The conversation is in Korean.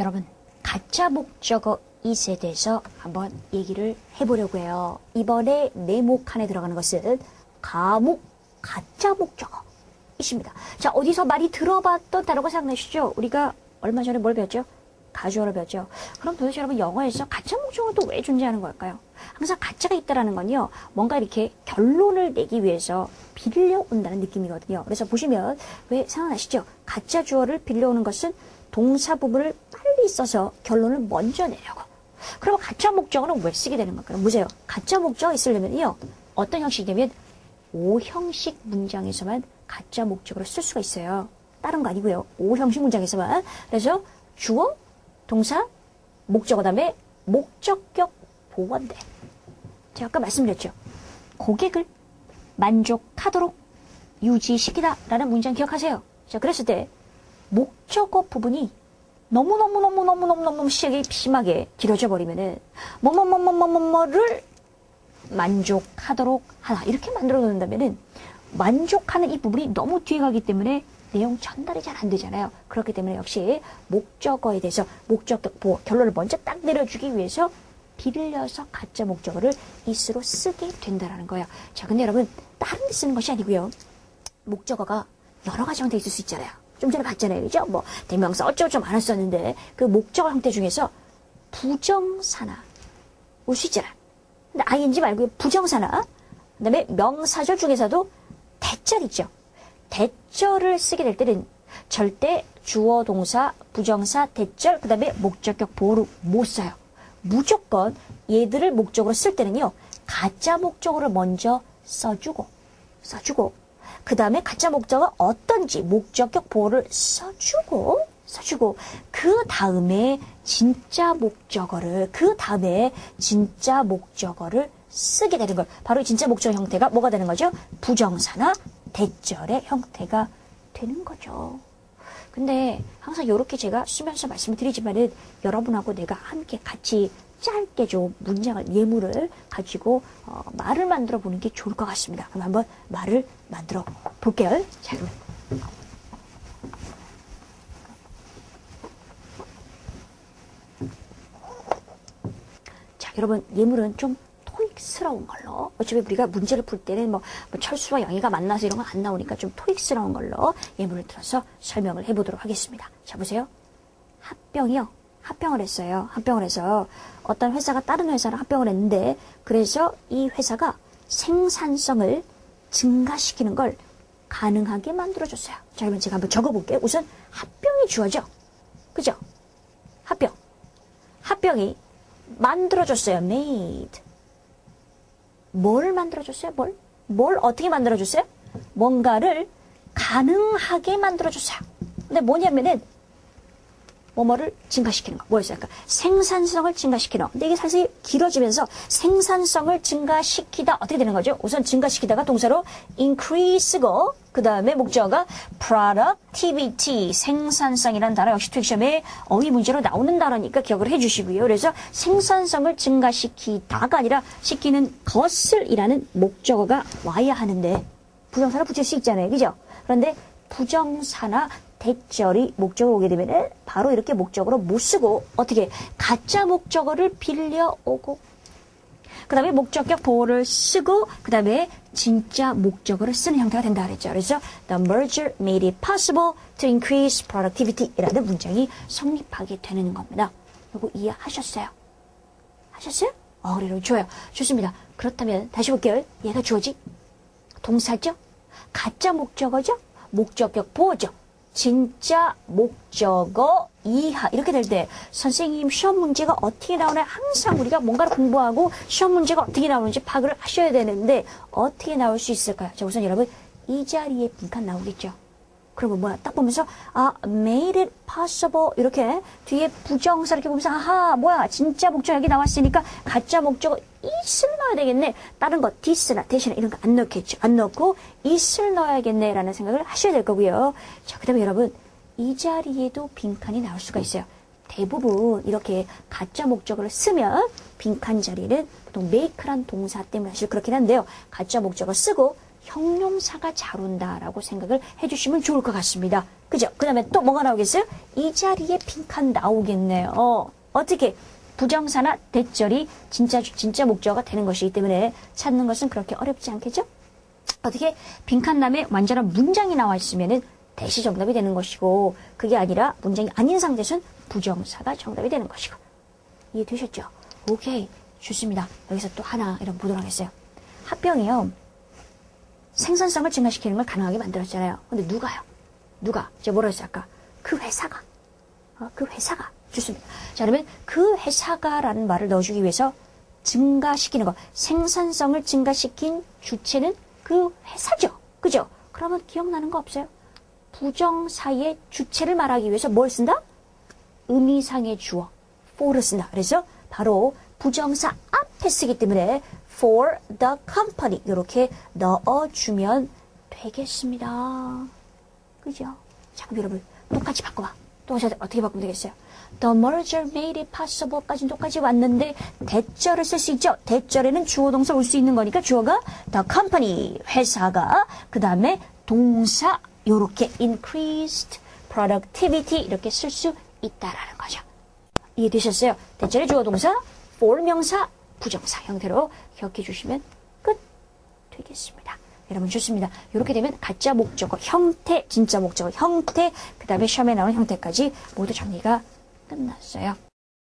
여러분, 가짜 목적어 이에 대해서 한번 얘기를 해보려고 해요. 이번에 네모 칸에 들어가는 것은 가목, 가짜 목적어 있습니다. 자, 어디서 많이 들어봤던 단어가 생각나시죠? 우리가 얼마 전에 뭘 배웠죠? 가주어를 배웠죠. 그럼 도대체 여러분 영어에서 가짜 목적어는 또 왜 존재하는 걸까요? 항상 가짜가 있다라는 건요, 뭔가 이렇게 결론을 내기 위해서 빌려온다는 느낌이거든요. 그래서 보시면 왜 생각나시죠? 가짜 주어를 빌려오는 것은 동사 부분을 빨리 써서 결론을 먼저 내려고. 그럼 가짜 목적어는 왜 쓰게 되는 걸까요? 보세요. 가짜 목적어 있으려면요, 어떤 형식이냐면 오형식 문장에서만 가짜 목적어를 쓸 수가 있어요. 다른 거 아니고요. 오형식 문장에서만. 그래서 주어, 동사, 목적어 다음에 목적격 보완대. 제가 아까 말씀드렸죠. 고객을 만족하도록 유지시키다 라는 문장 기억하세요. 자, 그랬을 때 목적어 부분이 너무 심하게 길어져 버리면은 뭐를 만족하도록 하다 이렇게 만들어 놓는다면은 만족하는 이 부분이 너무 뒤에 가기 때문에 내용 전달이 잘 안 되잖아요. 그렇기 때문에 역시 목적어에 대해서 목적격 보호 결론을 먼저 딱 내려주기 위해서 빌려서 가짜 목적어를 이스로 쓰게 된다라는 거예요. 자, 근데 여러분 다른 데 쓰는 것이 아니고요. 목적어가 여러 가지 형태 있을 수 있잖아요. 좀 전에 봤잖아요. 그죠? 뭐 대명사 어쩌고저쩌고 많았었는데 그 목적어 형태 중에서 부정사나 올 수 있잖아요. 근데 ing 말고 부정사나 그다음에 명사절 중에서도 대절 있죠. 대절을 쓰게 될 때는 절대 주어, 동사, 부정사, 대절, 그 다음에 목적격 보호를 못 써요. 무조건 얘들을 목적으로 쓸 때는요, 가짜 목적어를 먼저 써주고, 그 다음에 가짜 목적어가 어떤지 목적격 보호를 써주고, 그 다음에 진짜 목적어를 쓰게 되는 걸. 바로 진짜 목적어 형태가 뭐가 되는 거죠? 부정사나 대절의 형태가 되는 거죠. 근데 항상 이렇게 제가 쓰면서 말씀을 드리지만은 여러분하고 내가 함께 같이 짧게 좀 문장을, 예문을 가지고 말을 만들어 보는 게 좋을 것 같습니다. 그럼 한번 말을 만들어 볼게요. 자, 그러면. 자, 여러분, 예문은 좀 토익스러운 걸로. 어차피 우리가 문제를 풀 때는 뭐 철수와 영희가 만나서 이런 건 안 나오니까 좀 토익스러운 걸로 예문을 들어서 설명을 해보도록 하겠습니다. 자, 보세요. 합병을 했어요. 합병을 해서 어떤 회사가 다른 회사랑 합병을 했는데, 그래서 이 회사가 생산성을 증가시키는 걸 가능하게 만들어줬어요. 자, 그러면 제가 한번 적어볼게요. 우선 합병이 주어져. 그죠? 합병이 만들어줬어요. made. 뭘 만들어줬어요? 뭘 어떻게 만들어줬어요? 뭔가를 가능하게 만들어줬어요. 근데 뭐냐면은 뭐를 증가시키는 거. 뭐였어요? 그러니까 생산성을 증가시키는 거. 근데 이게 사실 길어지면서 생산성을 증가시키다 어떻게 되는 거죠? 우선 증가시키다가 동사로 increase고, 그 다음에 목적어가 productivity, 생산성이라는 단어 역시 토익 시험에 어휘 문제로 나오는 단어니까 기억을 해주시고요. 그래서 생산성을 증가시키다가 아니라 시키는 것을이라는 목적어가 와야 하는데 부정사를 붙일 수 있잖아요. 그죠? 그런데 부정사나 대절이 목적으로 오게 되면 바로 이렇게 목적으로 못 쓰고 어떻게 가짜 목적어를 빌려오고, 그 다음에 목적격 보호를 쓰고, 그 다음에 진짜 목적어를 쓰는 형태가 된다 그랬죠. 그래서 the merger made it possible to increase productivity 이라는 문장이 성립하게 되는 겁니다. 이거 이해하셨어요? 하셨어요? 그래요. 좋아요. 좋습니다. 그렇다면 다시 볼게요. 얘가 주어지 동사죠? 가짜 목적어죠? 목적격 보호죠? 진짜 목적어 이하 이렇게 될 때 선생님 시험 문제가 어떻게 나오나, 항상 우리가 뭔가를 공부하고 시험 문제가 어떻게 나오는지 파악을 하셔야 되는데 어떻게 나올 수 있을까요? 자, 우선 여러분 이 자리에 빈칸 나오겠죠. 그러면 뭐야? 딱 보면서 made it possible 이렇게 뒤에 부정사 이렇게 보면서 뭐야? 진짜 목적어 여기 나왔으니까 가짜 목적어 it을 넣어야 되겠네. 다른 거 this나 대신에 이런 거 안 넣겠죠. 안 넣고 it을 넣어야겠네 라는 생각을 하셔야 될 거고요. 자, 그 다음에 여러분 이 자리에도 빈칸이 나올 수가 있어요. 대부분 이렇게 가짜 목적어를 쓰면 빈칸 자리는 보통 make란 동사 때문에 사실 그렇긴 한데요. 가짜 목적어 쓰고 형용사가 잘 온다라고 생각을 해주시면 좋을 것 같습니다. 그죠? 그 다음에 또 뭐가 나오겠어요? 이 자리에 빈칸 나오겠네요. 어떻게? 부정사나 대절이 진짜 목적어가 되는 것이기 때문에 찾는 것은 그렇게 어렵지 않겠죠? 어떻게? 빈칸 다음에 완전한 문장이 나와 있으면은 대시 정답이 되는 것이고, 그게 아니라 문장이 아닌 상태에서는 부정사가 정답이 되는 것이고. 이해되셨죠? 오케이. 좋습니다. 여기서 또 하나 이런 보도록 하겠어요. 합병이요. 생산성을 증가시키는 걸 가능하게 만들었잖아요. 근데 누가요? 누가? 제가 뭐라 했어요, 아까? 그 회사가. 그 회사가. 좋습니다. 자, 그러면 그 회사가라는 말을 넣어주기 위해서 증가시키는 거. 생산성을 증가시킨 주체는 그 회사죠. 그죠? 그러면 기억나는 거 없어요? 부정사의 주체를 말하기 위해서 뭘 쓴다? 의미상의 주어. for를 쓴다. 그래서 바로 부정사 앞에 쓰기 때문에 for the company 이렇게 넣어주면 되겠습니다. 그죠? 자, 그럼 여러분 똑같이 바꿔봐. 똑같이 어떻게 바꾸면 되겠어요? The merger made it possible까지는 똑같이 왔는데 대절을 쓸 수 있죠? 대절에는 주어 동사 올 수 있는 거니까 주어가 the company 회사가 그 다음에 동사 요렇게 increased productivity 이렇게 쓸 수 있다라는 거죠. 이해되셨어요? 대절의 주어 동사 for 명사 부정사 형태로 기억해 주시면 끝 되겠습니다. 여러분 좋습니다. 이렇게 되면 가짜 목적어 형태, 진짜 목적어 형태, 그 다음에 시험에 나오는 형태까지 모두 정리가 끝났어요.